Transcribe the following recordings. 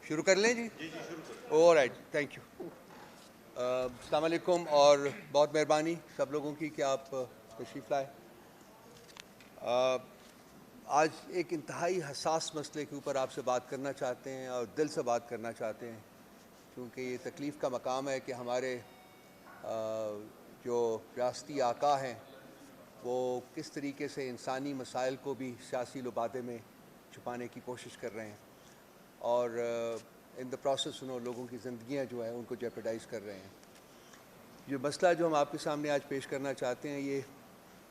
शुरू कर लें जी? All right, thank you. अस्सलाम वालेकुम और बहुत मेहरबानी सब लोगों की कि आप तशरीफ़ लाए। आज एक इंतहाई हसास मसले के ऊपर आपसे बात करना चाहते हैं और दिल से बात करना चाहते हैं, क्योंकि ये तकलीफ़ का मकाम है कि हमारे जो रियासती आका हैं वो किस तरीके से इंसानी मसाइल को भी सियासी लबादे में छुपाने की कोशिश कर रहे हैं और इन द प्रोसेस उन्होंने लोगों की ज़िंदगियाँ जो है उनको जेपरडाइज़ कर रहे हैं। ये मसला जो हम आपके सामने आज पेश करना चाहते हैं ये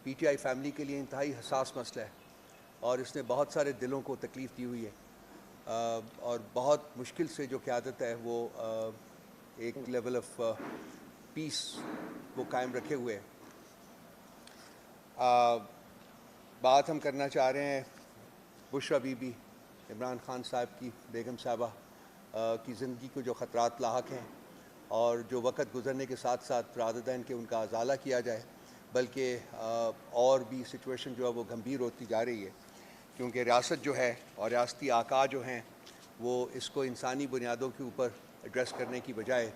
पीटीआई फैमिली के लिए इंतहाई हसास मसला है और इसने बहुत सारे दिलों को तकलीफ़ दी हुई है और बहुत मुश्किल से जो क़यादत है वो एक लेवल ऑफ पीस वो कायम रखे हुए है। बात हम करना चाह रहे हैं बुशरा बीबी, इमरान खान साहब की बेगम साहबा की ज़िंदगी को जो ख़तरात लाहक हैं और जो वक़्त गुज़रने के साथ साथ राददैन के उनका अजाला किया जाए, बल्कि और भी सिचुएशन जो है वो गंभीर होती जा रही है, क्योंकि रियासत जो है और रियासती आका जो हैं वो इसको इंसानी बुनियादों के ऊपर एड्रेस करने की बजाय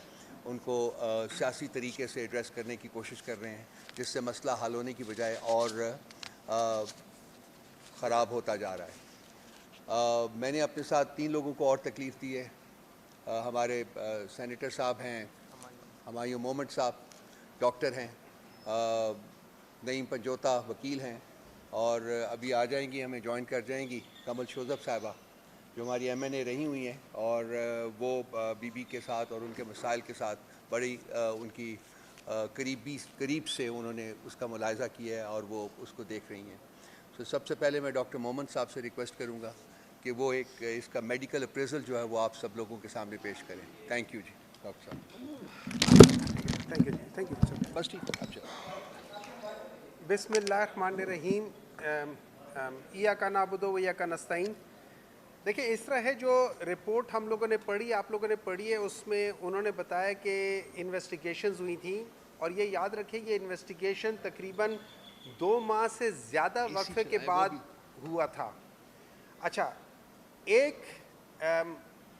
उनको सियासी तरीके से एड्रेस करने की कोशिश कर रहे हैं, जिससे मसला हल होने की बजाय और ख़राब होता जा रहा है। मैंने अपने साथ 3 लोगों को और तकलीफ़ दी है। हमारे सेनेटर साहब हैं, हुमायूं मोहम्मद साहब डॉक्टर हैं, नईम पंजोता वकील हैं और अभी आ जाएंगी, हमें ज्वाइन कर जाएंगी कमल शोज़ब साहिबा जो हमारी एमएनए रही हुई हैं और वो बीबी के साथ और उनके मसाइल के साथ बड़ी उनकी करीब से उन्होंने उसका मुलाहिज़ा किया है और वो उसको देख रही हैं। तो सबसे पहले मैं डॉक्टर मोहम्मद साहब से रिक्वेस्ट करूँगा कि वो एक इसका मेडिकल अप्रेजल जो है वो आप सब लोगों के सामने पेश करें। थैंक यू जी डॉक्टर साहब। Thank you ji, thank you sir. बस ठीक है, अच्छा। बिस्मिल्लाहिर्रहमानिर्रहीम। इय्याका नअबुदु व इय्याका नस्तईन। देखिए, इस तरह है, जो रिपोर्ट हम लोगों ने पढ़ी, आप लोगों ने पढ़ी है, उसमें उन्होंने बताया कि इन्वेस्टिगेशंस हुई थी और ये याद रखें ये इन्वेस्टिगेशन तकरीबन 2 माह से ज़्यादा वक्फे के बाद हुआ था। अच्छा, एक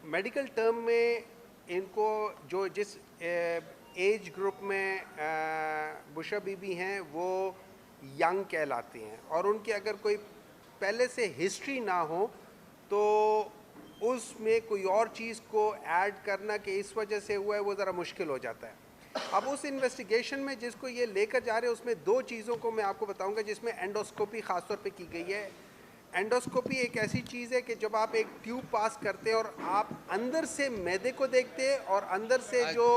मेडिकल टर्म में इनको जो जिस एज ग्रुप में बुशरा बीबी हैं वो यंग कहलाते हैं और उनकी अगर कोई पहले से हिस्ट्री ना हो तो उसमें कोई और चीज़ को ऐड करना कि इस वजह से हुआ है वो ज़रा मुश्किल हो जाता है। अब उस इन्वेस्टिगेशन में जिसको ये लेकर जा रहे हैं उसमें 2 चीज़ों को मैं आपको बताऊंगा जिसमें एंडोस्कोपी ख़ास तौर पे की गई है। एंडोस्कोपी एक ऐसी चीज़ है कि जब आप एक ट्यूब पास करते हैं और आप अंदर से मैदे को देखते हैं और अंदर से जो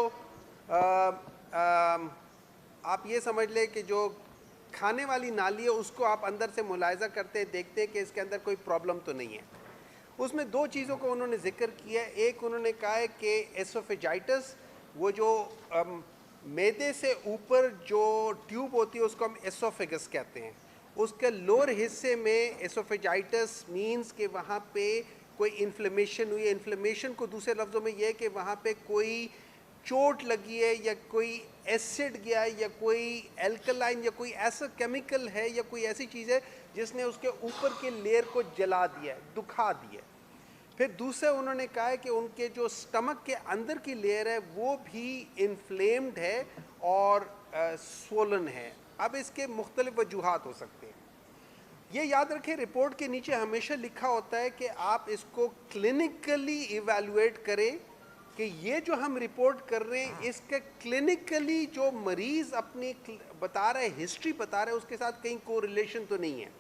आप ये समझ लें कि जो खाने वाली नाली है उसको आप अंदर से मुलाहिजा करते हैं, देखते हैं कि इसके अंदर कोई प्रॉब्लम तो नहीं है। उसमें 2 चीज़ों को उन्होंने जिक्र किया है। एक उन्होंने कहा है कि एसोफेजाइटिस, वो जो मैदे से ऊपर जो ट्यूब होती है उसको हम एसोफेगस कहते हैं, उसके लोअर हिस्से में एसोफेजाइटिस मींस कि वहाँ पे कोई इन्फ्लेमेशन हुई है। इन्फ्लेमेशन को दूसरे लफ्ज़ों में यह है कि वहाँ पे कोई चोट लगी है या कोई एसिड गया है या कोई एल्कलाइन या कोई ऐसा केमिकल है या कोई ऐसी चीज़ है जिसने उसके ऊपर के लेयर को जला दिया है, दुखा दिया है। फिर दूसरा उन्होंने कहा है कि उनके जो स्टमक के अंदर की लेयर है वो भी इन्फ्लेम्ड है और स्वोलन है। अब इसके मुख्तलिफ वजूहात हो सकते हैं। ये याद रखें, रिपोर्ट के नीचे हमेशा लिखा होता है कि आप इसको क्लिनिकली इवेलुएट करें कि ये जो हम रिपोर्ट कर रहे हैं इसके क्लिनिकली जो मरीज़ अपनी बता रहा है, हिस्ट्री बता रहा है, उसके साथ कहीं कोरिलेशन तो नहीं है।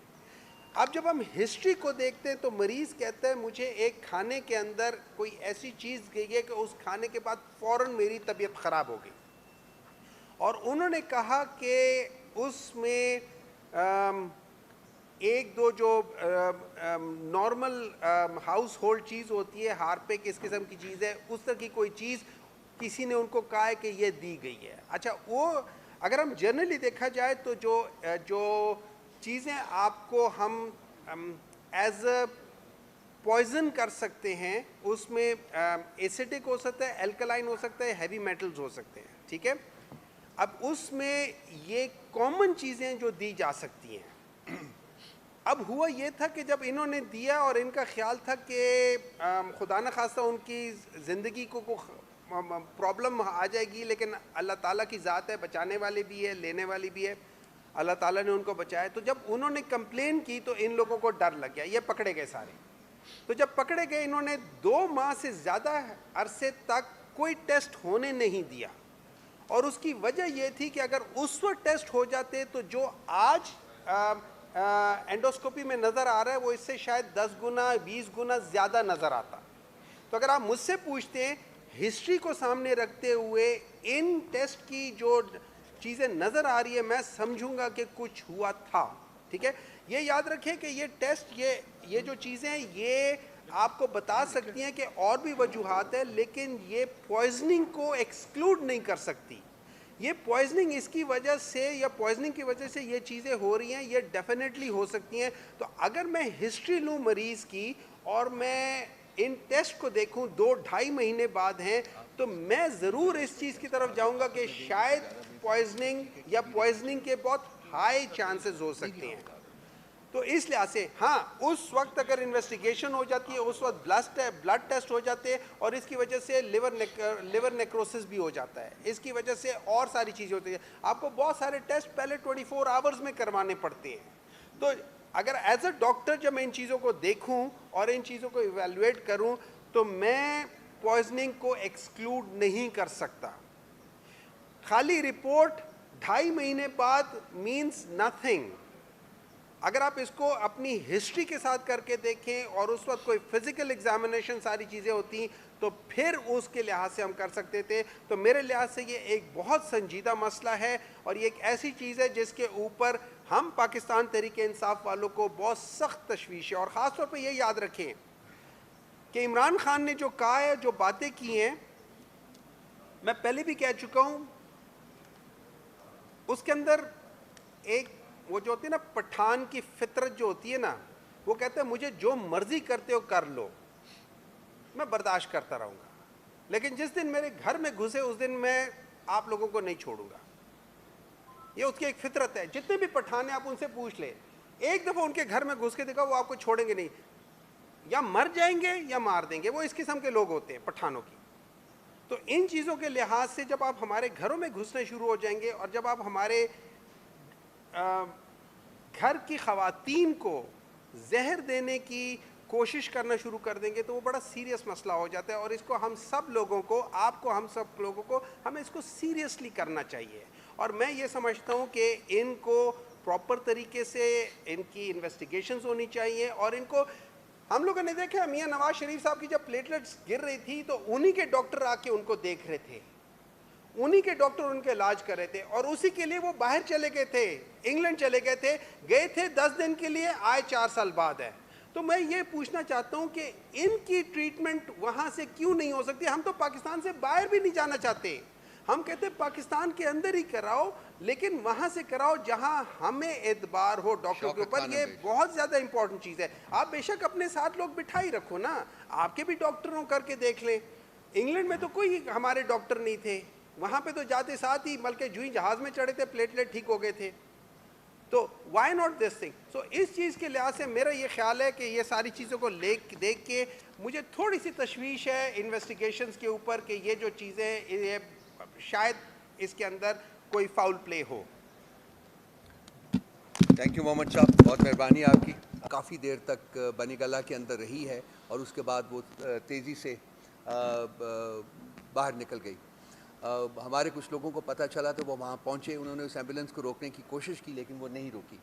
अब जब हम हिस्ट्री को देखते हैं तो मरीज़ कहता है मुझे एक खाने के अंदर कोई ऐसी चीज़ गई है कि उस खाने के बाद फ़ौरन मेरी तबीयत ख़राब हो गई और उन्होंने कहा कि उसमें एक दो जो नॉर्मल हाउस होल्ड चीज़ होती है, हार्पिक इस किस्म की चीज़ है, उस तरह की कोई चीज़ किसी ने उनको कहा है कि ये दी गई है। अच्छा, वो अगर हम जनरली देखा जाए तो जो चीज़ें आपको हम एज अ पॉइजन कर सकते हैं उसमें एसिडिक हो सकता है, एल्कलाइन हो सकता है, हैवी मेटल्स हो सकते हैं, ठीक है। अब उसमें ये कॉमन चीज़ें जो दी जा सकती हैं अब हुआ ये था कि जब इन्होंने दिया और इनका ख्याल था कि खुदा न खास्ता उनकी ज़िंदगी को प्रॉब्लम आ जाएगी, लेकिन अल्लाह ताला की ज़ात है, बचाने वाली भी है, लेने वाली भी है, अल्लाह ताला ने उनको बचाया। तो जब उन्होंने कंप्लेन की तो इन लोगों को डर लग गया, ये पकड़े गए सारे। तो जब पकड़े गए, इन्होंने 2 माह से ज़्यादा अरसे तक कोई टेस्ट होने नहीं दिया, और उसकी वजह यह थी कि अगर उस वक्त टेस्ट हो जाते तो जो आज एंडोस्कोपी में नज़र आ रहा है वो इससे शायद 10 गुना 20 गुना ज़्यादा नज़र आता। तो अगर आप मुझसे पूछते हैं, हिस्ट्री को सामने रखते हुए इन टेस्ट की जो चीज़ें नज़र आ रही है, मैं समझूंगा कि कुछ हुआ था। ठीक है, ये याद रखें कि ये टेस्ट, ये जो चीज़ें हैं, ये आपको बता सकती हैं कि और भी वजूहात है, लेकिन ये पॉइजनिंग को एक्सक्लूड नहीं कर सकती। ये पॉइजनिंग इसकी वजह से या पॉइजनिंग की वजह से ये चीज़ें हो रही हैं, ये डेफिनेटली हो सकती हैं। तो अगर मैं हिस्ट्री लूँ मरीज़ की और मैं इन टेस्ट को देखूं 2-2.5 महीने बाद हैं, तो मैं ज़रूर इस चीज़ की तरफ जाऊंगा कि शायद पॉइजनिंग या पॉइजनिंग के बहुत हाई चांसेस हो सकते हैं। तो इस लिहाज से हाँ, उस वक्त अगर इन्वेस्टिगेशन हो जाती है, उस वक्त ब्लड टेस्ट हो जाते हैं, और इसकी वजह से लिवर नेक्रोसिस भी हो जाता है, इसकी वजह से और सारी चीज़ें होती हैं। आपको बहुत सारे टेस्ट पहले 24 आवर्स में करवाने पड़ते हैं। तो अगर एज अ डॉक्टर जब मैं इन चीज़ों को देखूं और इन चीज़ों को इवेलुएट करूं, तो मैं पॉइजनिंग को एक्सक्लूड नहीं कर सकता। खाली रिपोर्ट 2.5 महीने बाद मीन्स नथिंग। अगर आप इसको अपनी हिस्ट्री के साथ करके देखें और उस वक्त कोई फिजिकल एग्जामिनेशन सारी चीज़ें होती, तो फिर उसके लिहाज से हम कर सकते थे। तो मेरे लिहाज से ये एक बहुत संजीदा मसला है, और ये एक ऐसी चीज़ है जिसके ऊपर हम पाकिस्तान तहरीक इंसाफ वालों को बहुत सख्त तशवीश है। और ख़ास तौर पे ये याद रखें कि इमरान खान ने जो कहा है, जो बातें की हैं, मैं पहले भी कह चुका हूँ, उसके अंदर एक वो जो होती है ना, पठान की फितरत जो होती है ना, वो कहते हैं मुझे जो मर्जी करते हो कर लो, मैं बर्दाश्त करता रहूँगा, लेकिन जिस दिन मेरे घर में घुसे उस दिन मैं आप लोगों को नहीं छोड़ूंगा। ये उसकी एक फितरत है। जितने भी पठान हैं आप उनसे पूछ ले, एक दफ़ा उनके घर में घुस के देखा, वो आपको छोड़ेंगे नहीं, या मर जाएंगे या मार देंगे। वो इस किस्म के लोग होते हैं पठानों की। तो इन चीज़ों के लिहाज से जब आप हमारे घरों में घुसने शुरू हो जाएंगे, और जब आप हमारे घर की ख़वातीन को जहर देने की कोशिश करना शुरू कर देंगे, तो वो बड़ा सीरियस मसला हो जाता है। और इसको हम सब लोगों को, आपको, हम सब लोगों को, हमें इसको सीरियसली करना चाहिए। और मैं ये समझता हूँ कि इनको प्रॉपर तरीके से इनकी इन्वेस्टिगेशंस होनी चाहिए। और इनको हम लोगों ने देखा, मियाँ नवाज शरीफ साहब की जब प्लेटलेट्स गिर रही थी तो उन्हीं के डॉक्टर आके उनको देख रहे थे, उन्हीं के डॉक्टर उनके इलाज कर रहे थे, और उसी के लिए वो बाहर चले गए थे, इंग्लैंड चले गए थे 10 दिन के लिए, आए 4 साल बाद है। तो मैं ये पूछना चाहता हूँ कि इनकी ट्रीटमेंट वहाँ से क्यों नहीं हो सकती? हम तो पाकिस्तान से बाहर भी नहीं जाना चाहते, हम कहते हैं पाकिस्तान के अंदर ही कराओ, लेकिन वहाँ से कराओ जहाँ हमें एतबार हो डॉक्टर के ऊपर। ये बहुत ज़्यादा इंपॉर्टेंट चीज़ है। आप बेशक अपने साथ लोग बिठाई रखो ना, आपके भी डॉक्टरों करके देख लें। इंग्लैंड में तो कोई हमारे डॉक्टर नहीं थे, वहाँ पे तो जाते साथ ही बल्कि जुई जहाज़ में चढ़े थे, प्लेटलेट ठीक हो गए थे। तो वाई नॉट दिस थिंग? सो इस चीज़ के लिहाज से मेरा ये ख्याल है कि ये सारी चीज़ों को देख के मुझे थोड़ी सी तशवीश है इन्वेस्टिगेशंस के ऊपर कि ये जो चीज़ें, ये शायद इसके अंदर कोई फाउल प्ले हो। थैंक यू मोहम्मद साहब, बहुत मेहरबानी आपकी। काफ़ी देर तक बनी गला के अंदर रही है और उसके बाद वो तेज़ी से बाहर निकल गई। हमारे कुछ लोगों को पता चला तो वो वहाँ पहुँचे, उन्होंने उस एम्बुलेंस को रोकने की कोशिश की, लेकिन वो नहीं रुकी।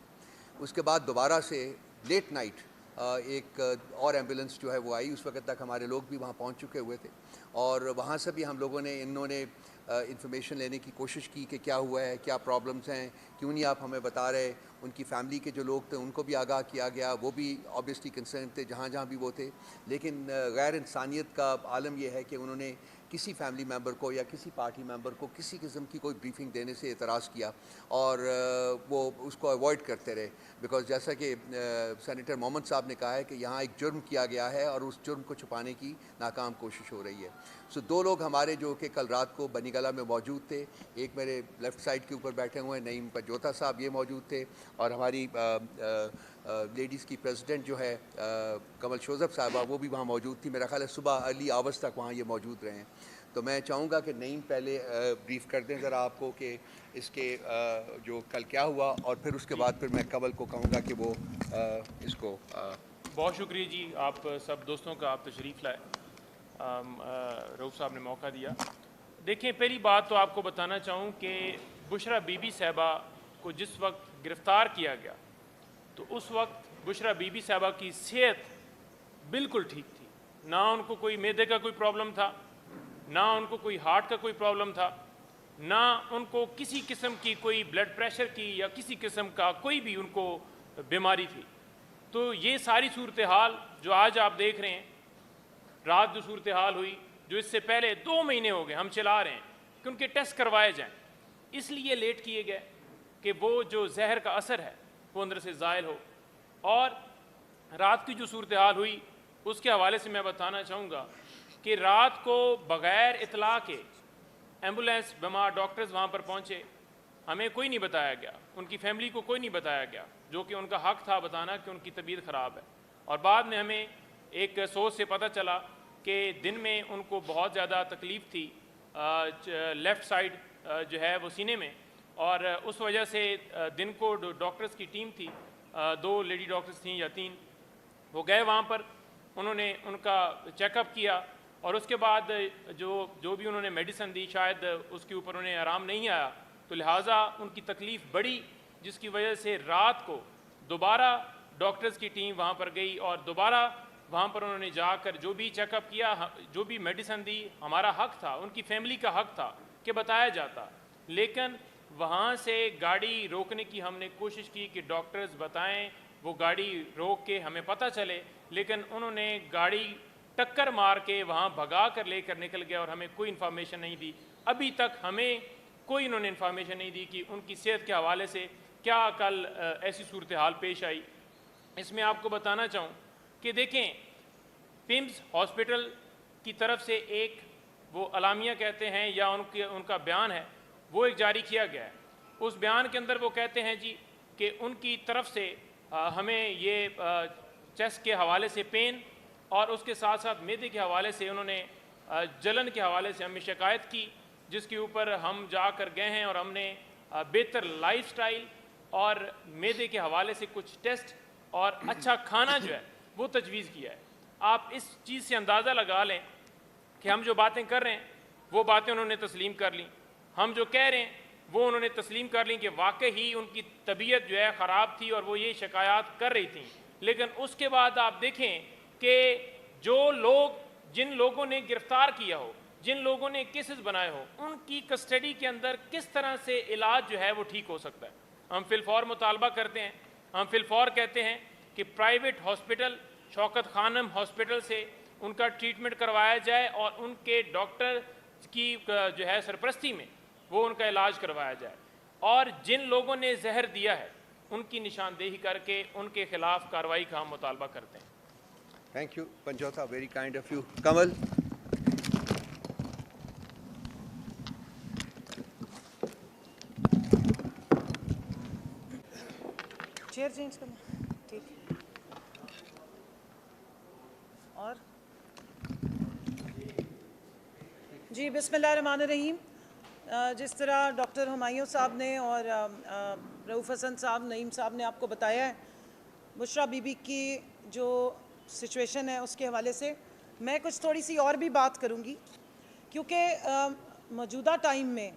उसके बाद दोबारा से लेट नाइट एक और एम्बुलेंस जो है वो आई। उस वक्त तक हमारे लोग भी वहाँ पहुँच चुके हुए थे, और वहाँ से भी हम लोगों ने, इन्होंने इंफॉर्मेशन लेने की कोशिश की कि क्या हुआ है, क्या प्रॉब्लम्स हैं, क्यों नहीं आप हमें बता रहे। उनकी फैमिली के जो लोग थे उनको भी आगाह किया गया, वो भी ऑब्वियसली कंसर्न थे जहाँ जहाँ भी वो थे। लेकिन गैर इंसानियत का आलम यह है कि उन्होंने किसी फैमिली मेम्बर को या किसी पार्टी मेम्बर को किसी किस्म की कोई ब्रीफिंग देने से एतराज़ किया, और वो उसको अवॉइड करते रहे। बिकॉज जैसा कि सेनेटर मोहम्मद साहब ने कहा है कि यहाँ एक जुर्म किया गया है और उस जुर्म को छुपाने की नाकाम कोशिश हो रही है। सो 2 लोग हमारे जो कि कल रात को बनी गला में मौजूद थे, एक मेरे लेफ़्ट साइड के ऊपर बैठे हुए हैं नईम पंजोता साहब, ये मौजूद थे, और हमारी लेडीज़ की प्रेसिडेंट जो है कमल शोज़ब साहबा, वो भी वहाँ मौजूद थी। मेरा ख्याल है सुबह अर्ली आवर्स तक वहाँ ये मौजूद रहे हैं। तो मैं चाहूँगा कि नईम पहले ब्रीफ़ कर दें ज़रा आपको कि इसके जो कल क्या हुआ, और फिर उसके बाद फिर मैं कमल को कहूँगा कि वो इसको बहुत शुक्रिया जी, आप सब दोस्तों का आप तशरीफ़ लाए, रऊफ़ साहब ने मौका दिया। देखें, पहली बात तो आपको बताना चाहूँ कि बुशरा बीबी साहबा को जिस वक्त गिरफ़्तार किया गया तो उस वक्त बुशरा बीबी साहबा की सेहत बिल्कुल ठीक थी। ना उनको कोई मैदे का कोई प्रॉब्लम था, ना उनको कोई हार्ट का कोई प्रॉब्लम था, ना उनको किसी किस्म की कोई ब्लड प्रेशर की या किसी किस्म का कोई भी उनको बीमारी थी। तो ये सारी सूरत हाल जो आज आप देख रहे हैं, रात जो सूरत हाल हुई, जो इससे पहले 2 महीने हो गए हम चला रहे हैं कि उनके टेस्ट करवाए जाएं, इसलिए लेट किए गए कि वो जो जहर का असर है वो अंदर से ज़ायल हो। और रात की जो सूरत हाल हुई उसके हवाले से मैं बताना चाहूँगा कि रात को बग़ैर इतला के एम्बुलेंस बीमार डॉक्टर्स वहाँ पर पहुँचे, हमें कोई नहीं बताया गया, उनकी फैमिली को कोई नहीं बताया गया, जो कि उनका हक़ था बताना कि उनकी तबीयत ख़राब है। और बाद में हमें एक सोच से पता चला कि दिन में उनको बहुत ज़्यादा तकलीफ़ थी लेफ़्ट साइड जो है वो सीने में, और उस वजह से दिन को डॉक्टर्स की टीम थी, 2 लेडी डॉक्टर्स थीं या 3, वो गए वहाँ पर, उन्होंने उनका चेकअप किया और उसके बाद जो भी उन्होंने मेडिसिन दी शायद उसके ऊपर उन्हें आराम नहीं आया, तो लिहाजा उनकी तकलीफ़ बढ़ी, जिसकी वजह से रात को दोबारा डॉक्टर्स की टीम वहाँ पर गई और दोबारा वहाँ पर उन्होंने जाकर जो भी चेकअप किया, जो भी मेडिसिन दी, हमारा हक़ था, उनकी फैमिली का हक़ था कि बताया जाता। लेकिन वहाँ से गाड़ी रोकने की हमने कोशिश की कि डॉक्टर्स बताएं, वो गाड़ी रोक के हमें पता चले, लेकिन उन्होंने गाड़ी टक्कर मार के वहाँ भगा कर लेकर निकल गया और हमें कोई इन्फॉर्मेशन नहीं दी। अभी तक हमें कोई उन्होंने इन्फॉर्मेशन नहीं दी कि उनकी सेहत के हवाले से क्या कल ऐसी सूरत हाल पेश आई। इसमें आपको बताना चाहूँ कि देखें, पिम्स हॉस्पिटल की तरफ से एक वो अलामिया कहते हैं या उनका बयान है, वो एक जारी किया गया है। उस बयान के अंदर वो कहते हैं जी कि उनकी तरफ से हमें ये चेस्ट के हवाले से पेन और उसके साथ साथ मैदे के हवाले से उन्होंने जलन के हवाले से हमें शिकायत की, जिसके ऊपर हम जाकर गए हैं और हमने बेहतर लाइफस्टाइल और मैदे के हवाले से कुछ टेस्ट और अच्छा खाना जो है वो तजवीज़ किया है। आप इस चीज़ से अंदाज़ा लगा लें कि हम जो बातें कर रहे हैं वो बातें उन्होंने तस्लीम कर लीं, हम जो कह रहे हैं वो उन्होंने तस्लीम कर ली कि वाकई ही उनकी तबीयत जो है ख़राब थी और वो ये शिकायत कर रही थी। लेकिन उसके बाद आप देखें कि जो लोग, जिन लोगों ने गिरफ़्तार किया हो, जिन लोगों ने केसेस बनाए हो, उनकी कस्टडी के अंदर किस तरह से इलाज जो है वो ठीक हो सकता है। हम फिलफौर मुतालबा करते हैं, हम फिलफौर कहते हैं कि private hospital Shaukat Khanam hospital से उनका ट्रीटमेंट करवाया जाए और उनके डॉक्टर की जो है सरपरस्ती में वो उनका इलाज करवाया जाए, और जिन लोगों ने जहर दिया है उनकी निशानदेही करके उनके खिलाफ कार्रवाई का हम मुतालबा करते हैं। Thank you Panjauta, very kind of you. Kamal. Chair change करना, ठीक है। और जी, बिस्मिल्लाहिर्रहमानिर्रहीम। जिस तरह डॉक्टर हुमायूं साहब ने और रऊफ़ हसन साहब, नईम साहब ने आपको बताया है बुशरा बीबी की जो सिचुएशन है उसके हवाले से, मैं कुछ थोड़ी सी और भी बात करूंगी, क्योंकि मौजूदा टाइम में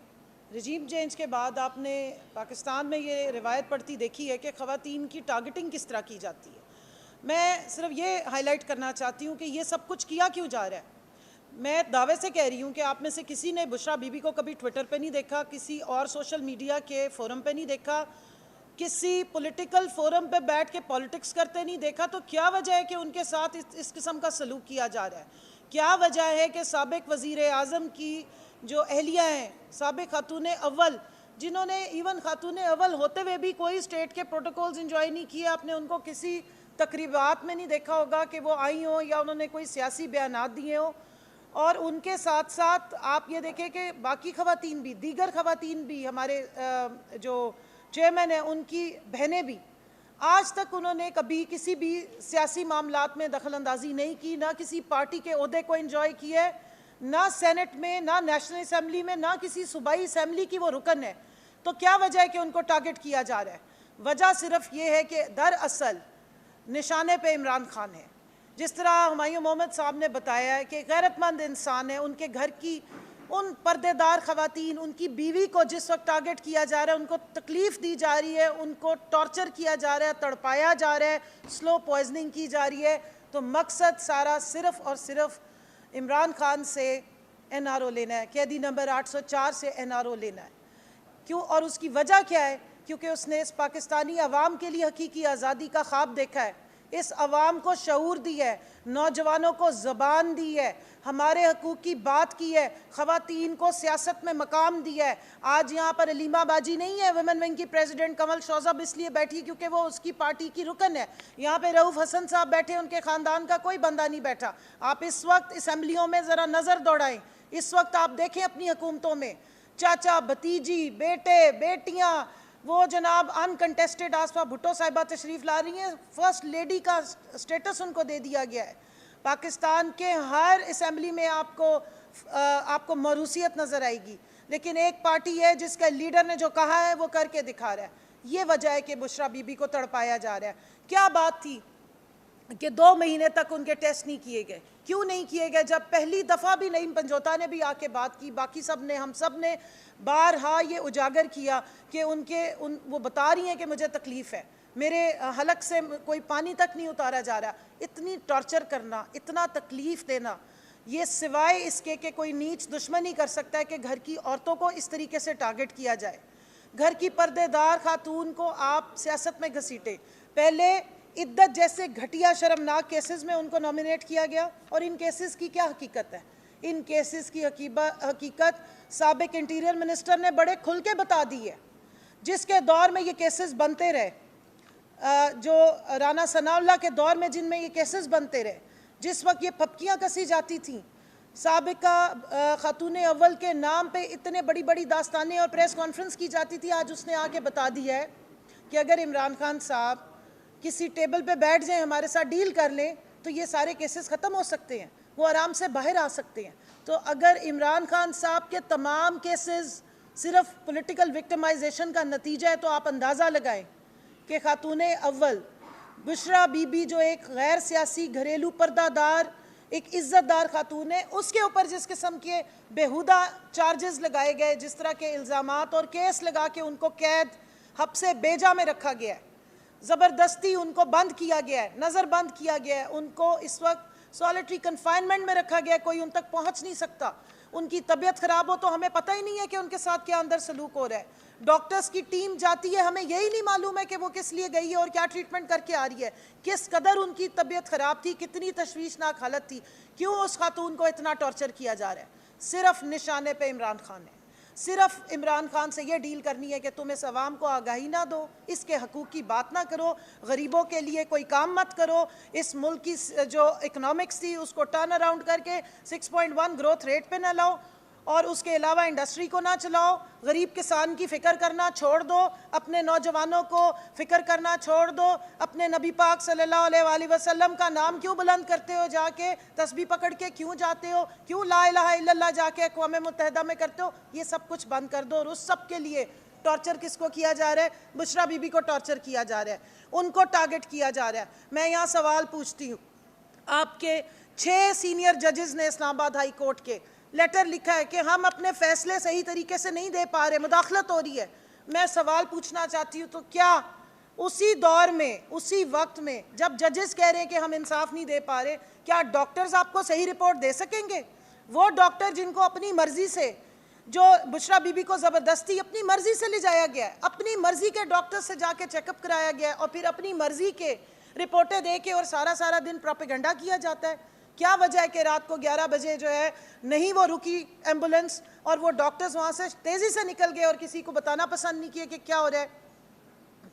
रजीम चेंज के बाद आपने पाकिस्तान में ये रिवायत पढ़ती देखी है कि ख़वातीन की टारगेटिंग किस तरह की जाती है। मैं सिर्फ ये हाईलाइट करना चाहती हूँ कि ये सब कुछ किया क्यों जा रहा है। मैं दावे से कह रही हूँ कि आप में से किसी ने बुशरा बीबी को कभी ट्विटर पे नहीं देखा, किसी और सोशल मीडिया के फोरम पे नहीं देखा, किसी पॉलिटिकल फोरम पे बैठ के पॉलिटिक्स करते नहीं देखा। तो क्या वजह है कि उनके साथ इस किस्म का सलूक किया जा रहा है? क्या वजह है कि साबिक वज़ीर आज़म की जो अहलिया हैं, साबिक खातून अव्वल, जिन्होंने इवन खातून अव्वल होते हुए भी कोई स्टेट के प्रोटोकॉल्स इंजॉय नहीं किए, आपने उनको किसी तकरीबात में नहीं देखा होगा कि वो आई हों या उन्होंने कोई सियासी बयानात दिए हों। और उनके साथ साथ आप ये देखें कि बाकी ख़वातीन भी, दीगर ख़वातीन भी, हमारे जो चेयरमैन हैं उनकी बहनें भी, आज तक उन्होंने कभी किसी भी सियासी मामलात में दखल अंदाजी नहीं की, ना किसी पार्टी के ओहदे को एंजॉय किया है, ना सेनेट में, ना नेशनल असम्बली में, ना किसी सूबाई असम्बली की वो रुकन है। तो क्या वजह है कि उनको टारगेट किया जा रहा है? वजह सिर्फ ये है कि दरअसल निशाने पे इमरान खान है। जिस तरह हुमायूं मोहम्मद साहब ने बताया है कि गैरतमंद इंसान है, उनके घर की उन पर्देदार ख़वातीन, उनकी बीवी को जिस वक्त टारगेट किया जा रहा है, उनको तकलीफ़ दी जा रही है, उनको टॉर्चर किया जा रहा है, तड़पाया जा रहा है, स्लो पॉइजनिंग की जा रही है, तो मकसद सारा सिर्फ़ और सिर्फ इमरान खान से NRO लेना है, कैदी नंबर 804 से NRO लेना है। क्यों? और उसकी वजह क्या है? क्योंकि उसने इस पाकिस्तानी अवाम के लिए हकीकी आज़ादी का ख्वाब देखा है, इस अवाम को शऊर दी है, नौजवानों को ज़बान दी है, हमारे हकूक़ की बात की है, ख़वातीन को सियासत में मकाम दिया है। आज यहाँ पर अलीमा बाजी नहीं है वुमेन विंग की प्रेसिडेंट कमल शौज़ब इसलिए बैठी क्योंकि वो उसकी पार्टी की रुकन है। यहाँ पे रऊफ़ हसन साहब बैठे, उनके ख़ानदान का कोई बंदा नहीं बैठा। आप इस वक्त असम्बलियों में ज़रा नज़र दौड़ाएँ, इस वक्त आप देखें अपनी हुकूमतों में चाचा, भतीजी, बेटे, बेटियाँ, वो जनाब अनकंटेस्टेड आसफा भुट्टो साहिबा तशरीफ़ ला रही हैं, फर्स्ट लेडी का स्टेटस उनको दे दिया गया है। पाकिस्तान के हर असम्बली में आपको मरूसियत नज़र आएगी, लेकिन एक पार्टी है जिसका लीडर ने जो कहा है वो करके दिखा रहा है। ये वजह है कि बुशरा बीबी को तड़पाया जा रहा है। क्या बात थी कि 2 महीने तक उनके टेस्ट नहीं किए गए? क्यों नहीं किए गए? जब पहली दफ़ा भी नईम पंजोता ने भी आके बात की, बाकी सब ने, हम सब ने बारहा ये उजागर किया कि वो बता रही हैं कि मुझे तकलीफ़ है, मेरे हलक से कोई पानी तक नहीं उतारा जा रहा। इतनी टॉर्चर करना, इतना तकलीफ़ देना, ये सिवाय इसके कि कोई नीच दुश्मनी कर सकता है कि घर की औरतों को इस तरीके से टारगेट किया जाए। घर की पर्देदार खातून को आप सियासत में घसीटे। पहले इद्दत जैसे घटिया शर्मनाक केसेस में उनको नॉमिनेट किया गया, और इन केसेस की क्या हकीकत है? इन केसेस की हकीकत साबिक इंटीरियर मिनिस्टर ने बड़े खुल के बता दी है। जिसके दौर में ये केसेस बनते रहे, जो राना सनाउल्लाह के दौर में जिनमें ये केसेस बनते रहे, जिस वक्त ये फपकियाँ कसी जाती थीं, साबिका खातून अव्वल के नाम पे इतने बड़ी बड़ी दास्तानें और प्रेस कॉन्फ्रेंस की जाती थी, आज उसने आके बता दिया है कि अगर इमरान खान साहब किसी टेबल पे बैठ जाएं, हमारे साथ डील कर लें, तो ये सारे केसेस ख़त्म हो सकते हैं, वो आराम से बाहर आ सकते हैं। तो अगर इमरान खान साहब के तमाम केसेस सिर्फ पॉलिटिकल विक्टिमाइजेशन का नतीजा है, तो आप अंदाज़ा लगाएं कि खातून अव्वल बुशरा बीबी जो एक गैर सियासी घरेलू पर्दादार एक इज़्ज़तदार खातून है, उसके ऊपर जिस किस्म के बेहुदा चार्जेस लगाए गए, जिस तरह के इल्ज़ामात और केस लगा के उनको कैद हब्से बेजा में रखा गया है, ज़बरदस्ती उनको बंद किया गया है, नज़र बंद किया गया है, उनको इस वक्त सॉलिटरी कन्फाइनमेंट में रखा गया है, कोई उन तक पहुंच नहीं सकता। उनकी तबीयत ख़राब हो तो हमें पता ही नहीं है कि उनके साथ क्या अंदर सलूक हो रहा है। डॉक्टर्स की टीम जाती है, हमें यही नहीं मालूम है कि वो किस लिए गई है और क्या ट्रीटमेंट करके आ रही है, किस कदर उनकी तबीयत ख़राब थी, कितनी तशवीशनाक हालत थी, क्यों उस खातून को इतना टॉर्चर किया जा रहा है। सिर्फ निशाने पे इमरान खान है। सिर्फ इमरान खान से ये डील करनी है कि तुम इस अवाम को आगाही ना दो, इसके हकूक़ की बात ना करो, गरीबों के लिए कोई काम मत करो, इस मुल्क की जो इकनॉमिक्स थी उसको टर्न अराउंड करके 6.1 ग्रोथ रेट पे ना लाओ, और उसके अलावा इंडस्ट्री को ना चलाओ, गरीब किसान की फ़िक्र करना छोड़ दो, अपने नौजवानों को फ़िक्र करना छोड़ दो, अपने नबी पाक सल्लल्लाहु अलैहि वसल्लम का नाम क्यों बुलंद करते हो, जाके तस्बीह पकड़ के क्यों जाते हो, क्यों ला इलाहा इल्लल्लाह जाके अक़वाम मुत्तहिदा में करते हो, ये सब कुछ बंद कर दो। और उस सब के लिए टॉर्चर किसको किया जा रहा है? बुशरा बीबी को टॉर्चर किया जा रहा है, उनको टारगेट किया जा रहा है। मैं यहाँ सवाल पूछती हूँ, आपके 6 सीनियर जजेस ने इस्लामाबाद हाई कोर्ट के लेटर लिखा है कि हम अपने फैसले सही तरीके से नहीं दे पा रहे, मुदाखलत हो रही है। मैं सवाल पूछना चाहती हूँ, तो क्या उसी दौर में, उसी वक्त में जब जजेस कह रहे हैं कि हम इंसाफ नहीं दे पा रहे, क्या डॉक्टर्स आपको सही रिपोर्ट दे सकेंगे? वो डॉक्टर जिनको अपनी मर्जी से, जो बुशरा बीबी को ज़बरदस्ती अपनी मर्जी से ले जाया गया है, अपनी मर्जी के डॉक्टर से जाके चेकअप कराया गया है, और फिर अपनी मर्जी के रिपोर्टें दे के और सारा दिन प्रोपेगेंडा किया जाता है। क्या वजह है कि रात को 11 बजे जो है नहीं वो रुकी एम्बुलेंस, और वो डॉक्टर्स वहाँ से तेज़ी से निकल गए और किसी को बताना पसंद नहीं किया कि क्या हो रहा है?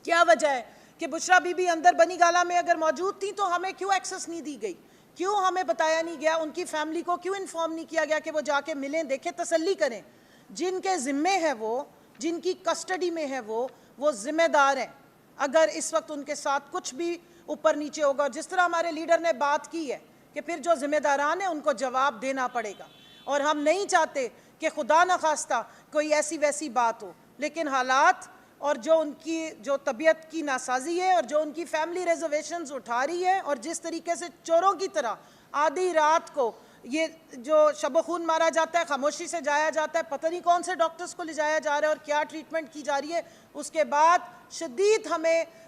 क्या वजह है कि बुशरा बीबी अंदर बनी गाला में अगर मौजूद थी तो हमें क्यों एक्सेस नहीं दी गई, क्यों हमें बताया नहीं गया, उनकी फैमिली को क्यों इन्फॉर्म नहीं किया गया कि वो जाके मिलें, देखें, तसल्ली करें? जिनके ज़िम्मे है वो, जिनकी कस्टडी में है वो ज़िम्मेदार हैं, अगर इस वक्त उनके साथ कुछ भी ऊपर नीचे होगा। जिस तरह हमारे लीडर ने बात की है कि फिर जो जिम्मेदारान है उनको जवाब देना पड़ेगा, और हम नहीं चाहते कि खुदा न खास्ता कोई ऐसी वैसी बात हो, लेकिन हालात और जो उनकी जो तबीयत की नासाजी है और जो उनकी फैमिली रिजर्वेशंस उठा रही है, और जिस तरीके से चोरों की तरह आधी रात को ये जो शब खून मारा जाता है, खामोशी से जाया जाता है, पता नहीं कौन से डॉक्टर्स को ले जाया जा रहा है और क्या ट्रीटमेंट की जा रही है, उसके बाद शदीद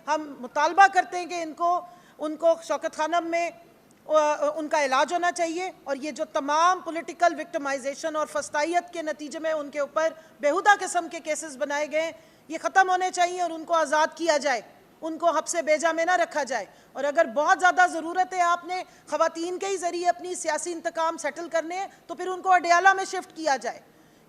हम मुतालबा करते हैं कि उनको शौकत खानम में उनका इलाज होना चाहिए। और ये जो तमाम पॉलिटिकल विक्टिमाइजेशन और फस्तायत के नतीजे में उनके ऊपर बेहुदा किस्म के केसेस बनाए गए, ये ख़त्म होने चाहिए और उनको आज़ाद किया जाए, उनको हब्से बेजा में ना रखा जाए। और अगर बहुत ज़्यादा ज़रूरत है आपने ख़वातीन के ही ज़रिए अपनी सियासी इंतकाम सेटल करने हैं, तो फिर उनको अडियाला में शिफ्ट किया जाए।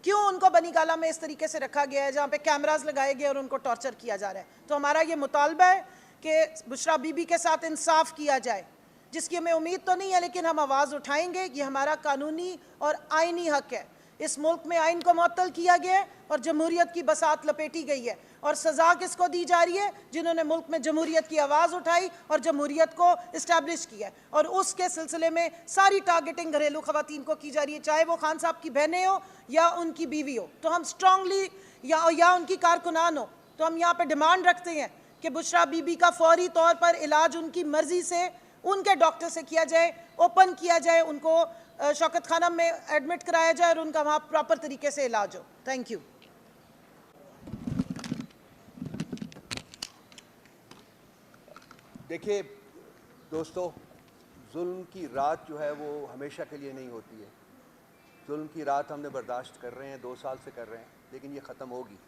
क्यों उनको बनीगाला में इस तरीके से रखा गया है जहाँ पे कैमरास लगाए गए और उनको टॉर्चर किया जा रहा है? तो हमारा ये मुतालबा है कि बुशरा बीबी के साथ इंसाफ किया जाए, जिसकी हमें उम्मीद तो नहीं है, लेकिन हम आवाज़ उठाएंगे। ये हमारा कानूनी और आइनी हक है। इस मुल्क में आइन को मुअत्तल किया गया है और जमहूरियत की बसात लपेटी गई है, और सज़ा किसको दी जा रही है? जिन्होंने मुल्क में जमहूरियत की आवाज़ उठाई और जमहूरियत को इस्टेब्लिश किया है। और उसके सिलसिले में सारी टारगेटिंग घरेलू ख़वातीन को की जा रही है, चाहे वो खान साहब की बहनें हो या उनकी बीवी हो। तो हम स्ट्रांगली या उनकी कारकुनान हो, तो हम यहाँ पर डिमांड रखते हैं कि बुशरा बीबी का फौरी तौर पर इलाज उनकी मर्ज़ी से उनके डॉक्टर से किया जाए, ओपन किया जाए, उनको शौकत खानम में एडमिट कराया जाए और उनका वहाँ प्रॉपर तरीके से इलाज हो। Thank you. देखिए दोस्तों, जुल्म की रात जो है वो हमेशा के लिए नहीं होती है। जुल्म की रात हमने बर्दाश्त कर रहे हैं, 2 साल से कर रहे हैं, लेकिन ये ख़त्म होगी।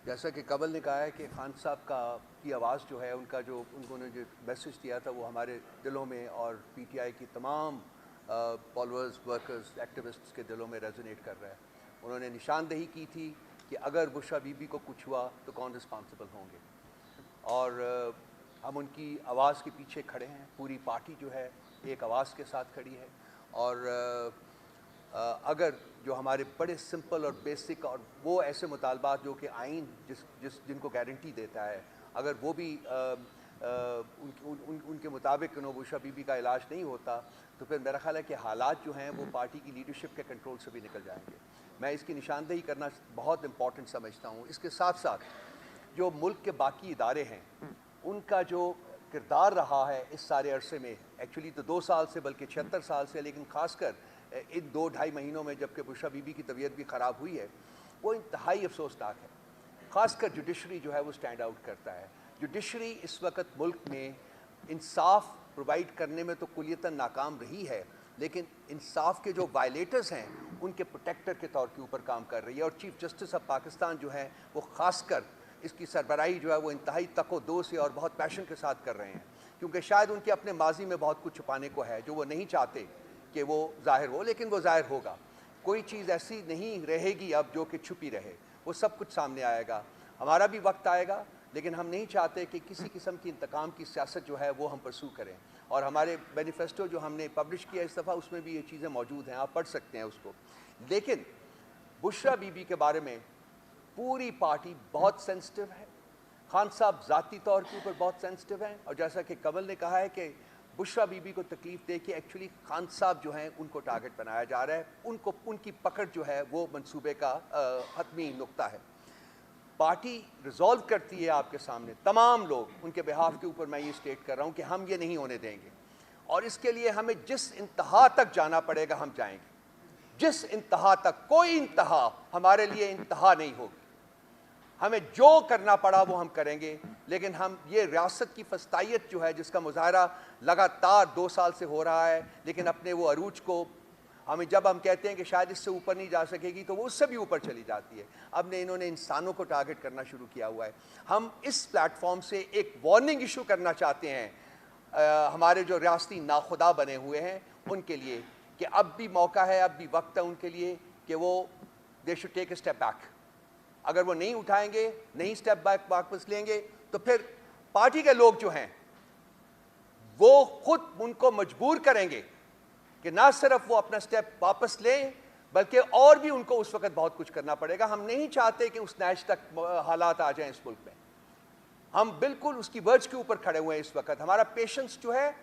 जैसा कि कबल ने कहा है कि खान साहब की आवाज़ जो है, उन्होंने जो मैसेज दिया था वो हमारे दिलों में और पीटीआई की तमाम फॉलोअर्स, वर्कर्स, एक्टिविस्ट्स के दिलों में रेजोनेट कर रहा है। उन्होंने निशानदेही की थी कि अगर बुशरा बीबी को कुछ हुआ तो कौन रिस्पॉन्सिबल होंगे, और हम उनकी आवाज़ के पीछे खड़े हैं। पूरी पार्टी जो है एक आवाज़ के साथ खड़ी है। और अगर जो हमारे बड़े सिंपल और बेसिक और वो ऐसे मुतालबात जो कि आइन जिनको गारंटी देता है, अगर वो भी उनके मुताबिक बुशरा बीबी का इलाज नहीं होता, तो फिर मेरा ख्याल है कि हालात जो हैं वो पार्टी की लीडरशिप के कंट्रोल से भी निकल जाएंगे। मैं इसकी निशानदेही करना बहुत इम्पॉर्टेंट समझता हूँ। इसके साथ साथ जो मुल्क के बाकी इदारे हैं, उनका जो किरदार रहा है इस सारे अरसे में, एक्चुअली तो 2 साल से बल्कि 76 साल से, लेकिन ख़ासकर इन 2-2.5 महीनों में जबकि बुशरा बीबी की तबीयत भी ख़राब हुई है, वो इंतहाई अफसोसनाक है। ख़ासकर जुडिशरी जो है वो स्टैंड आउट करता है। जुडिशरी इस वक्त मुल्क में इंसाफ प्रोवाइड करने में तो कुलियतन नाकाम रही है, लेकिन इंसाफ के जो वायलेटर्स हैं उनके प्रोटेक्टर के तौर के ऊपर काम कर रही है। और चीफ जस्टिस ऑफ पाकिस्तान जो है वो ख़ासकर इसकी सरबराही जो है वो इंतहाई तको-दो से और बहुत पैशन के साथ कर रहे हैं, क्योंकि शायद उनके अपने माजी में बहुत कुछ छुपाने को है जो वो नहीं चाहते कि वो ज़ाहिर हो, लेकिन वो ज़ाहिर होगा। कोई चीज़ ऐसी नहीं रहेगी अब जो कि छुपी रहे, वो सब कुछ सामने आएगा। हमारा भी वक्त आएगा, लेकिन हम नहीं चाहते कि किसी किस्म की इंतकाम की सियासत जो है वो हम परसू करें। और हमारे मैनिफेस्टो जो हमने पब्लिश किया इस दफ़ा, उसमें भी ये चीज़ें मौजूद हैं, आप पढ़ सकते हैं उसको। लेकिन बुशरा बीबी के बारे में पूरी पार्टी बहुत सेंसिटिव है। खान साहब ज़ाती तौर के ऊपर बहुत सेंसिटिव हैं, और जैसा कि कमल ने कहा है कि बुशरा बीबी को तकलीफ़ दे के एक्चुअली खान साहब जो हैं उनको टारगेट बनाया जा रहा है। उनकी पकड़ जो है वो मंसूबे का हतमी नुक्ता है। पार्टी रिजॉल्व करती है आपके सामने, तमाम लोग उनके बिहाफ के ऊपर मैं ये स्टेट कर रहा हूँ कि हम ये नहीं होने देंगे, और इसके लिए हमें जिस इंतहा तक जाना पड़ेगा हम जाएंगे। जिस इंतहा तक, कोई इंतहा हमारे लिए इंतहा नहीं होगी। हमें जो करना पड़ा वो हम करेंगे, लेकिन हम ये रियासत की फस्तायत जो है जिसका मुजाहरा लगातार 2 साल से हो रहा है, लेकिन अपने वो अरूज को हमें जब हम कहते हैं कि शायद इससे ऊपर नहीं जा सकेगी तो वो उससे भी ऊपर चली जाती है। अब ने इन्होंने इंसानों को टारगेट करना शुरू किया हुआ है। हम इस प्लेटफॉर्म से एक वार्निंग इशू करना चाहते हैं हमारे जो रियासती नाखुदा बने हुए हैं उनके लिए, कि अब भी मौका है, अब भी वक्त है उनके लिए कि वो they should take a step back. अगर वो नहीं उठाएंगे, नहीं स्टेप बैक वापस लेंगे, तो फिर पार्टी के लोग जो हैं वो खुद उनको मजबूर करेंगे कि ना सिर्फ वो अपना स्टेप वापस लें, बल्कि और भी उनको उस वक्त बहुत कुछ करना पड़ेगा। हम नहीं चाहते कि उस नैश तक हालात आ जाएं इस मुल्क में। हम बिल्कुल उसकी वर्ज के ऊपर खड़े हुए हैं इस वक्त। हमारा पेशेंस जो है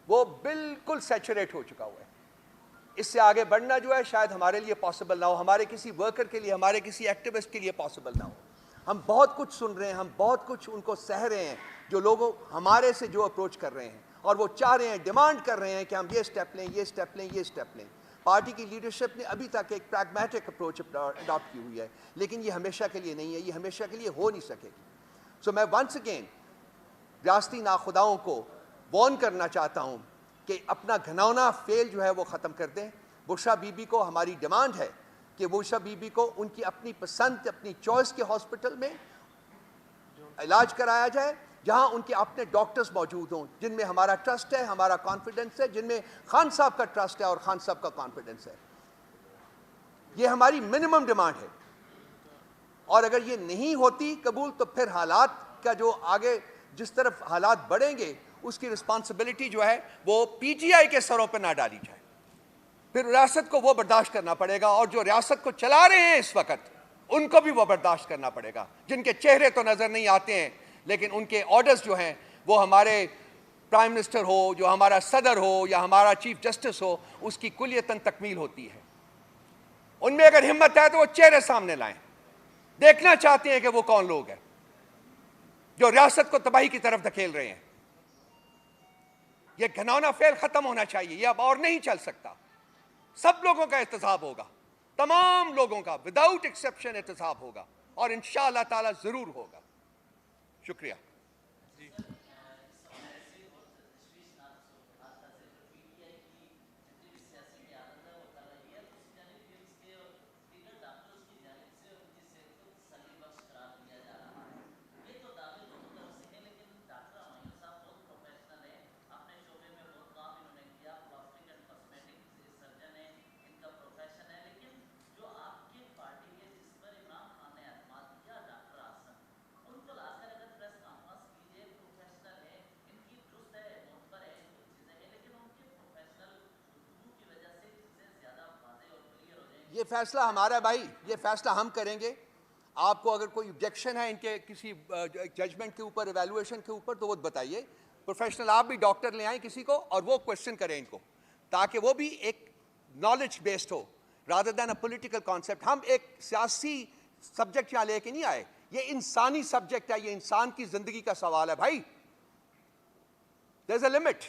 वो बिल्कुल सैचुरेट हो चुका हुआ है। इससे आगे बढ़ना जो है शायद हमारे लिए पॉसिबल ना हो, हमारे किसी वर्कर के लिए, हमारे किसी एक्टिविस्ट के लिए पॉसिबल ना हो। हम बहुत कुछ सुन रहे हैं, हम बहुत कुछ उनको सह रहे हैं, जो लोगों हमारे से जो अप्रोच कर रहे हैं, और वो चाह रहे हैं, डिमांड कर रहे हैं कि हम ये स्टेप लें, ये स्टेप लें, ये स्टेप लें। पार्टी की लीडरशिप ने अभी तक एक प्रैग्मेटिक अप्रोच अडॉप्ट की हुई है, लेकिन ये हमेशा के लिए नहीं है, ये हमेशा के लिए हो नहीं सकेगी। सो मैं वंस अगेन रियासती नाखुदाओं को वॉर्न करना चाहता हूँ कि अपना घिनौना फेल जो है वो ख़त्म कर दें। बुशरा बीबी को हमारी डिमांड है कि बुशरा बीबी को उनकी अपनी पसंद, अपनी चॉइस के हॉस्पिटल में इलाज कराया जाए, जहां उनके अपने डॉक्टर्स मौजूद हों, जिनमें हमारा ट्रस्ट है, हमारा कॉन्फिडेंस है, जिनमें खान साहब का ट्रस्ट है और खान साहब का कॉन्फिडेंस है। ये हमारी मिनिमम डिमांड है, और अगर ये नहीं होती कबूल तो फिर हालात का जो आगे जिस तरफ हालात बढ़ेंगे उसकी रिस्पॉन्सिबिलिटी जो है वो पीटीआई के सरों पर ना डाली जाए। फिर रियासत को वो बर्दाश्त करना पड़ेगा, और जो रियासत को चला रहे हैं इस वक्त उनको भी वो बर्दाश्त करना पड़ेगा, जिनके चेहरे तो नजर नहीं आते हैं लेकिन उनके ऑर्डर्स जो हैं वो हमारे प्राइम मिनिस्टर हो, जो हमारा सदर हो या हमारा चीफ जस्टिस हो, उसकी कुलियतन तकमील होती है। उनमें अगर हिम्मत है तो वो चेहरे सामने लाएं, देखना चाहते हैं कि वो कौन लोग हैं जो रियासत को तबाही की तरफ धकेल रहे हैं। ये घिनौना फेल खत्म होना चाहिए, ये अब और नहीं चल सकता। सब लोगों का एहतसाब होगा, तमाम लोगों का विदाउट एक्सेप्शन एहतसाब होगा, और इंशाअल्लाह ताला जरूर होगा। शुक्रिया। ये फैसला हमारा है भाई, ये फैसला हम करेंगे। आपको अगर कोई ऑब्जेक्शन है इनके किसी जजमेंट के ऊपर, एवेल्युएशन के ऊपर, तो वो बताइए। प्रोफेशनल आप भी डॉक्टर ले आए किसी को और वो क्वेश्चन करें इनको, ताकि वो भी एक नॉलेज बेस्ड हो rather than a political concept. हम एक सियासी सब्जेक्ट यहाँ लेके नहीं आए, ये इंसानी सब्जेक्ट है, ये इंसान की जिंदगी का सवाल है भाई। There is a limit.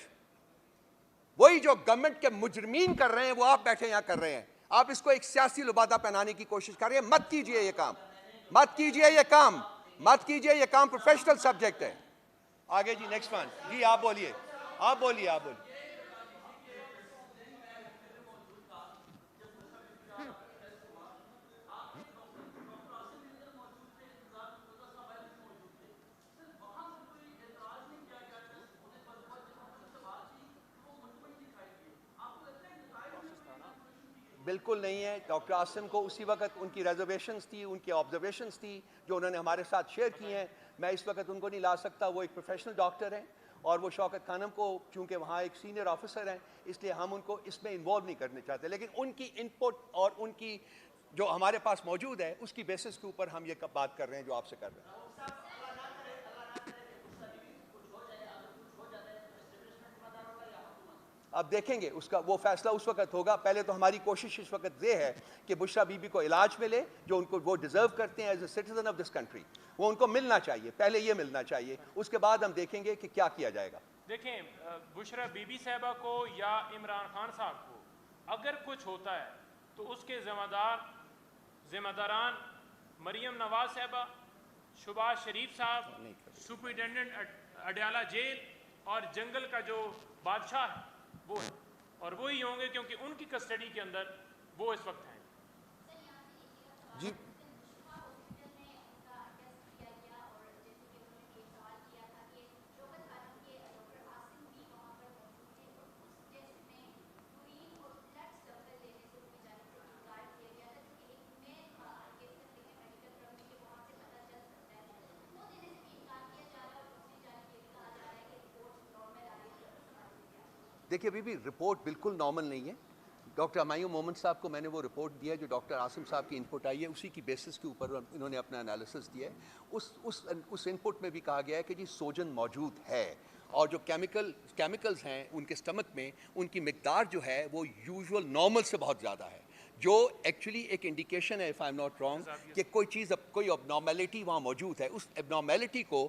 वही जो गवर्नमेंट के मुजरिमीन कर रहे हैं वो आप बैठे यहाँ कर रहे हैं। आप इसको एक सियासी लुबादा पहनाने की कोशिश कर रहे हैं। मत कीजिए ये काम, मत कीजिए ये काम, मत कीजिए ये काम। प्रोफेशनल सब्जेक्ट है। आगे जी, नेक्स्ट वन जी, आप बोलिए, आप बोलिए, आप बोलिए। बिल्कुल नहीं है। डॉक्टर आसिम को उसी वक्त उनकी रिजर्वेशंस थी, उनकी ऑब्जर्वेशंस थी जो उन्होंने हमारे साथ शेयर की हैं। मैं इस वक्त उनको नहीं ला सकता, वो एक प्रोफेशनल डॉक्टर हैं और वो शौकत खानम को चूंकि वहाँ एक सीनियर ऑफिसर हैं इसलिए हम उनको इसमें इन्वॉल्व नहीं करने चाहते। लेकिन उनकी इनपुट और उनकी जो हमारे पास मौजूद है उसकी बेसिस के ऊपर हम ये बात कर रहे हैं जो आपसे कर रहे हैं। अब देखेंगे उसका वो फैसला उस वक्त होगा। पहले तो हमारी कोशिश इस वक्त ये है कि बुशरा बीबी को इलाज मिले जो उनको वो डिजर्व करते हैं as a citizen of this country. वो उनको मिलना चाहिए, पहले ये मिलना चाहिए, उसके बाद हम देखेंगे कि क्या किया जाएगा। देखें, बुशरा बीबी साहबा को या इमरान खान साहब को अगर कुछ होता है तो उसके जिम्मेदारान मरियम नवाज साहबा, शुबाज शरीफ साहब, सुपरिटेंडेंट अडयाला जेल और जंगल का जो बादशाह है वो है, और वो ही होंगे क्योंकि उनकी कस्टडी के अंदर वो इस वक्त हैं। जी देखिए बीबी, रिपोर्ट बिल्कुल नॉर्मल नहीं है। डॉक्टर हुमायूं मोमिन साहब को मैंने वो रिपोर्ट दिया है जो डॉक्टर आसिम साहब की इनपुट आई है, उसी की बेसिस के ऊपर इन्होंने अपना एनालिसिस दिया है। उस इनपुट में भी कहा गया है कि जी सोजन मौजूद है और जो केमिकल्स हैं उनके स्टमक में, उनकी मिकदार जो है वो यूजुअल नॉर्मल से बहुत ज़्यादा है, जो एक्चुअली एक इंडिकेशन है, if I am not wrong, कि कोई चीज़, कोई एबनॉर्मेलिटी वहाँ मौजूद है। उस एबनॉर्मेलिटी को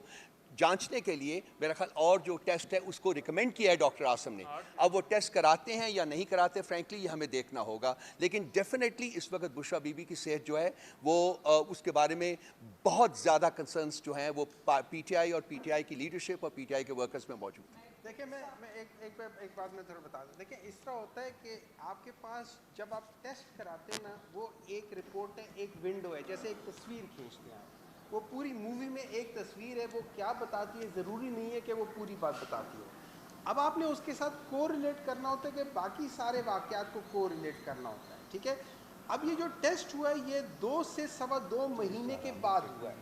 जांचने के लिए मेरा ख्याल और जो टेस्ट है उसको रिकमेंड किया है डॉक्टर आसम ने। अब वो टेस्ट कराते हैं या नहीं कराते, फ्रैंकली ये हमें देखना होगा, लेकिन डेफिनेटली इस वक्त बुशरा बीबी की सेहत जो है वो उसके बारे में बहुत ज़्यादा कंसर्न्स जो हैं वो पीटीआई और पीटीआई की लीडरशिप और पीटीआई के वर्कर्स में मौजूद हैं। देखिए मैं एक बात मैं थोड़ा बता दूं। देखिए इस तरह होता है कि आपके पास जब आप टेस्ट कराते हैं ना, वो एक रिपोर्ट है, एक विंडो है, जैसे एक तस्वीर खींचते हैं, वो पूरी मूवी में एक तस्वीर है, वो क्या बताती है ज़रूरी नहीं है कि वो पूरी बात बताती हो। अब आपने उसके साथ कोरिलेट करना होता है कि बाकी सारे वाक़यात को कोरिलेट करना होता है, ठीक है। अब ये जो टेस्ट हुआ है ये 2 से सवा 2 महीने के बाद हुआ है,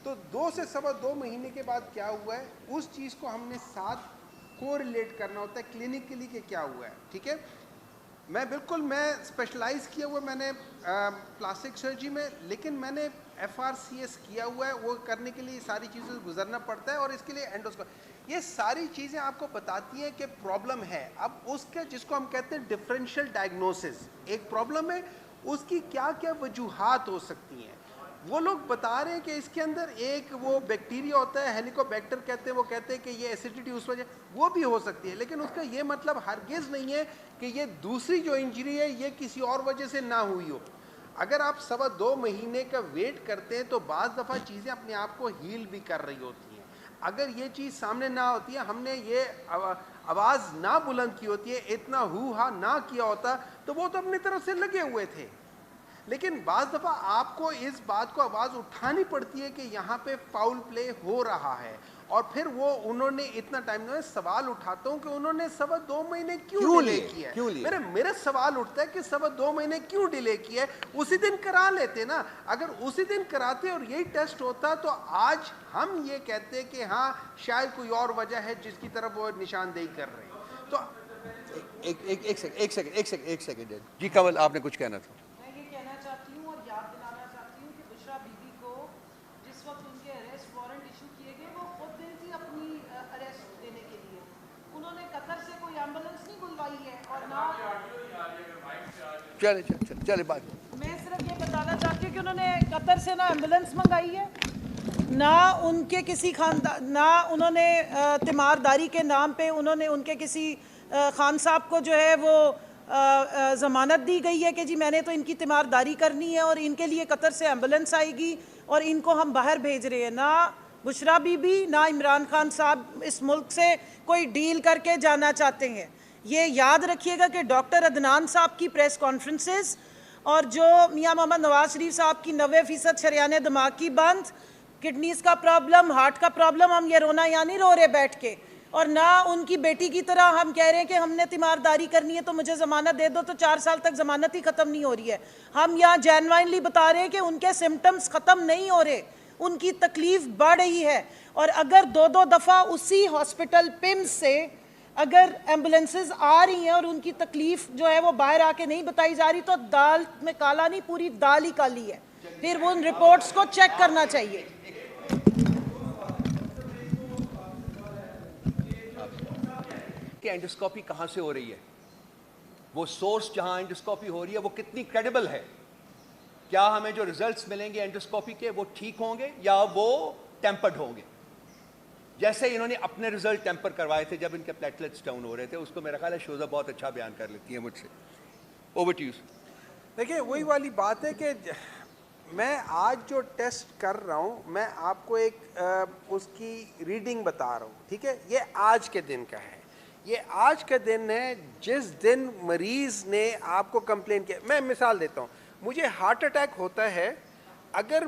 तो 2 से सवा 2 महीने के बाद क्या हुआ है उस चीज़ को हमने साथ कोरिलेट करना होता है क्लिनिकली कि क्या हुआ है, ठीक है। मैं स्पेशलाइज किया हुआ मैंने प्लास्टिक सर्जरी में, लेकिन मैंने FRCS किया हुआ है, वो करने के लिए सारी चीज़ों से गुजरना पड़ता है और इसके लिए एंडोस्कोपी, ये सारी चीज़ें आपको बताती हैं कि प्रॉब्लम है। अब उसके जिसको हम कहते हैं डिफरेंशियल डायग्नोसिस, एक प्रॉब्लम है, उसकी क्या क्या वजूहात हो सकती हैं। वो लोग बता रहे हैं कि इसके अंदर एक वो बैक्टीरिया होता है, हेलिकोबैक्टर कहते हैं, वो कहते हैं कि ये एसिडिटी उस वजह, वो भी हो सकती है, लेकिन उसका ये मतलब हरगिज़ नहीं है कि ये दूसरी जो इंजरी है ये किसी और वजह से ना हुई हो। अगर आप सवा 2 महीने का वेट करते हैं तो बाज़ दफ़ा चीज़ें अपने आप को हील भी कर रही होती हैं। अगर ये चीज़ सामने ना होती है, हमने ये आवाज़ ना बुलंद की होती है, इतना हू हा ना किया होता, तो वो तो अपनी तरफ से लगे हुए थे। लेकिन बाज़ दफ़ा आपको इस बात को आवाज़ उठानी पड़ती है कि यहाँ पे फाउल प्ले हो रहा है, और फिर वो उन्होंने इतना टाइम, मैं सवाल उठाता हूँ कि उन्होंने सवा 2 महीने क्यों डिले किया है। मेरा सवाल उठता है कि सवा 2 महीने क्यों डिले किया है, उसी दिन करा लेते ना। अगर उसी दिन कराते और यही टेस्ट होता तो आज हम ये कहते कि हाँ शायद कोई और वजह है जिसकी तरफ वो निशानदेही कर रहे हैं। तो एक सेकंड जी, कमल आपने कुछ कहना था। चले बात। मैं सिर्फ ये बताना चाहती हूँ कि उन्होंने कतर से ना एम्बुलेंस मंगाई है, ना उनके किसी खानदान, ना उन्होंने तीमारदारी के नाम पे उन्होंने उनके किसी खान साहब को जो है वो ज़मानत दी गई है कि जी मैंने तो इनकी तीमारदारी करनी है और इनके लिए कतर से एम्बुलेंस आएगी और इनको हम बाहर भेज रहे हैं। ना बुशरा बीबी ना इमरान खान साहब इस मुल्क से कोई डील करके जाना चाहते हैं। ये याद रखिएगा कि डॉक्टर अदनान साहब की प्रेस कॉन्फ्रेंसेस और जो मियां मोहम्मद नवाज शरीफ साहब की 90% शरियाने दिमाग की बंद, किडनीज़ का प्रॉब्लम, हार्ट का प्रॉब्लम, हम ये रोना या नहीं रो रहे बैठ के, और ना उनकी बेटी की तरह हम कह रहे हैं कि हमने तीमारदारी करनी है तो मुझे ज़मानत दे दो, तो 4 साल तक ज़मानत ही ख़त्म नहीं हो रही है। हम यहाँ जेन्युइनली बता रहे हैं कि उनके सिम्टम्स ख़त्म नहीं हो रहे, उनकी तकलीफ़ बढ़ रही है। और अगर 2-2 दफ़ा उसी हॉस्पिटल पिम्स से अगर एम्बुलेंसेस आ रही हैं और उनकी तकलीफ जो है वो बाहर आके नहीं बताई जा रही, तो दाल में काला नहीं, पूरी दाल ही काली है। फिर वो उन रिपोर्ट्स को चेक करना चाहिए। कि एंडोस्कोपी कहाँ से हो रही है, वो सोर्स जहाँ एंडोस्कोपी हो रही है वो कितनी क्रेडिबल है, क्या हमें जो रिजल्ट्स मिलेंगे एंडोस्कोपी के वो ठीक होंगे या वो टेम्पर्ड होंगे। जैसे इन्होंने अपने रिजल्ट टेम्पर करवाए थे जब इनके प्लेटलेट्स डाउन हो रहे थे, उसको मेरा ख्याल है शोज़ा बहुत अच्छा बयान कर लेती है मुझसे। Over to you. देखिए वही वाली बात है कि मैं आज जो टेस्ट कर रहा हूँ, मैं आपको एक उसकी रीडिंग बता रहा हूँ, ठीक है। ये आज के दिन का है, ये आज का दिन है जिस दिन मरीज़ ने आपको कंप्लेन किया। मैं मिसाल देता हूँ, मुझे हार्ट अटैक होता है, अगर